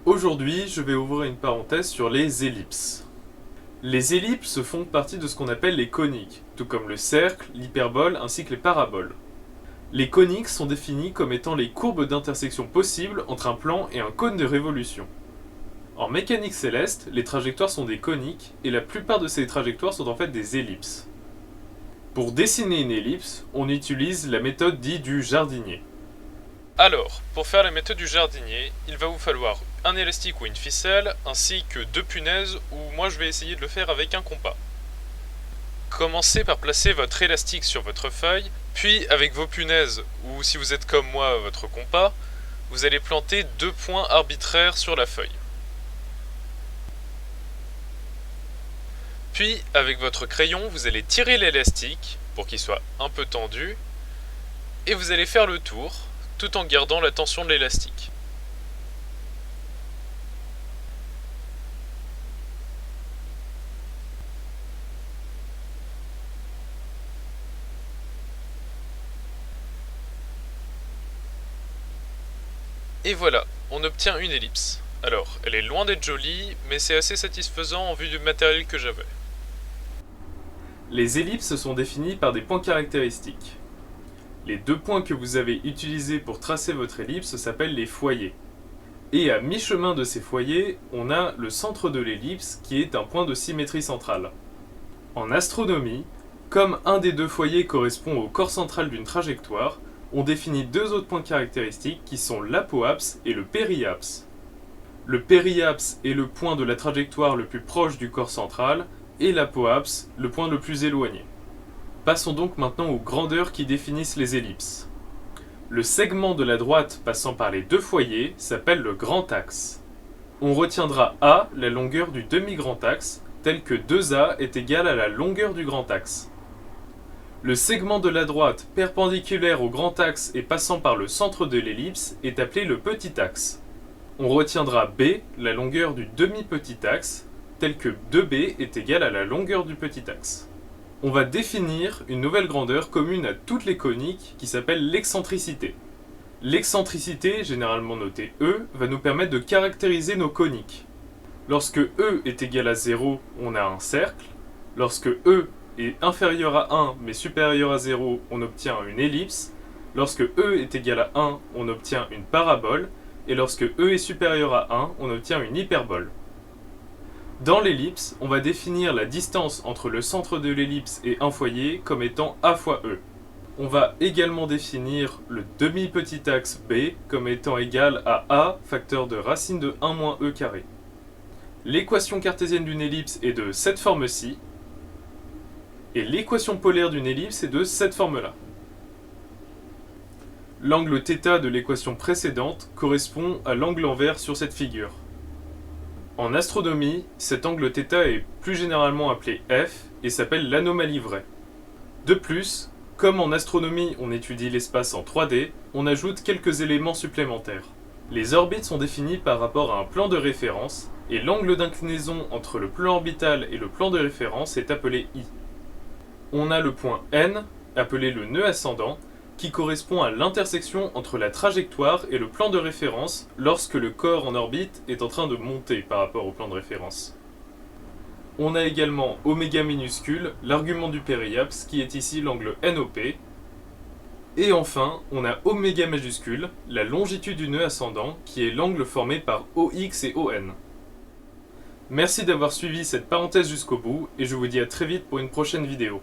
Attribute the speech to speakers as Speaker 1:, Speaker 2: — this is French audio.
Speaker 1: Aujourd'hui, je vais ouvrir une parenthèse sur les ellipses. Les ellipses font partie de ce qu'on appelle les coniques, tout comme le cercle, l'hyperbole ainsi que les paraboles. Les coniques sont définis comme étant les courbes d'intersection possibles entre un plan et un cône de révolution. En mécanique céleste, les trajectoires sont des coniques et la plupart de ces trajectoires sont en fait des ellipses. Pour dessiner une ellipse, on utilise la méthode dite du jardinier. Alors, pour faire la méthode du jardinier, il va vous falloir un élastique ou une ficelle, ainsi que 2 punaises, ou moi je vais essayer de le faire avec un compas. Commencez par placer votre élastique sur votre feuille, puis avec vos punaises, ou si vous êtes comme moi, votre compas, vous allez planter 2 points arbitraires sur la feuille. Puis, avec votre crayon, vous allez tirer l'élastique, pour qu'il soit un peu tendu, et vous allez faire le tour, tout en gardant la tension de l'élastique. Et voilà, on obtient une ellipse. Alors, elle est loin d'être jolie, mais c'est assez satisfaisant en vue du matériel que j'avais. Les ellipses sont définies par des points caractéristiques. Les 2 points que vous avez utilisés pour tracer votre ellipse s'appellent les foyers. Et à mi-chemin de ces foyers, on a le centre de l'ellipse qui est un point de symétrie centrale. En astronomie, comme un des 2 foyers correspond au corps central d'une trajectoire, on définit 2 autres points caractéristiques qui sont l'apoapse et le périapse. Le périapse est le point de la trajectoire le plus proche du corps central et l'apoapse le point le plus éloigné. Passons donc maintenant aux grandeurs qui définissent les ellipses. Le segment de la droite passant par les 2 foyers s'appelle le grand axe. On retiendra A, la longueur du demi-grand axe, tel que 2A est égal à la longueur du grand axe. Le segment de la droite perpendiculaire au grand axe et passant par le centre de l'ellipse est appelé le petit axe. On retiendra B, la longueur du demi-petit axe, tel que 2B est égal à la longueur du petit axe. On va définir une nouvelle grandeur commune à toutes les coniques qui s'appelle l'excentricité. L'excentricité, généralement notée E, va nous permettre de caractériser nos coniques. Lorsque E est égal à 0, on a un cercle. Lorsque E est inférieur à 1 mais supérieur à 0, on obtient une ellipse. Lorsque E est égal à 1, on obtient une parabole. Et lorsque E est supérieur à 1, on obtient une hyperbole. Dans l'ellipse, on va définir la distance entre le centre de l'ellipse et un foyer comme étant A fois E. On va également définir le demi-petit axe B comme étant égal à A facteur de racine de 1 moins E carré. L'équation cartésienne d'une ellipse est de cette forme-ci, et l'équation polaire d'une ellipse est de cette forme-là. L'angle θ de l'équation précédente correspond à l'angle envers sur cette figure. En astronomie, cet angle θ est plus généralement appelé F et s'appelle l'anomalie vraie. De plus, comme en astronomie on étudie l'espace en 3D, on ajoute quelques éléments supplémentaires. Les orbites sont définies par rapport à un plan de référence, et l'angle d'inclinaison entre le plan orbital et le plan de référence est appelé I. On a le point N, appelé le nœud ascendant, qui correspond à l'intersection entre la trajectoire et le plan de référence lorsque le corps en orbite est en train de monter par rapport au plan de référence. On a également oméga minuscule, l'argument du périapse, qui est ici l'angle NOP. Et enfin, on a oméga majuscule, la longitude du nœud ascendant, qui est l'angle formé par OX et ON. Merci d'avoir suivi cette parenthèse jusqu'au bout, et je vous dis à très vite pour une prochaine vidéo.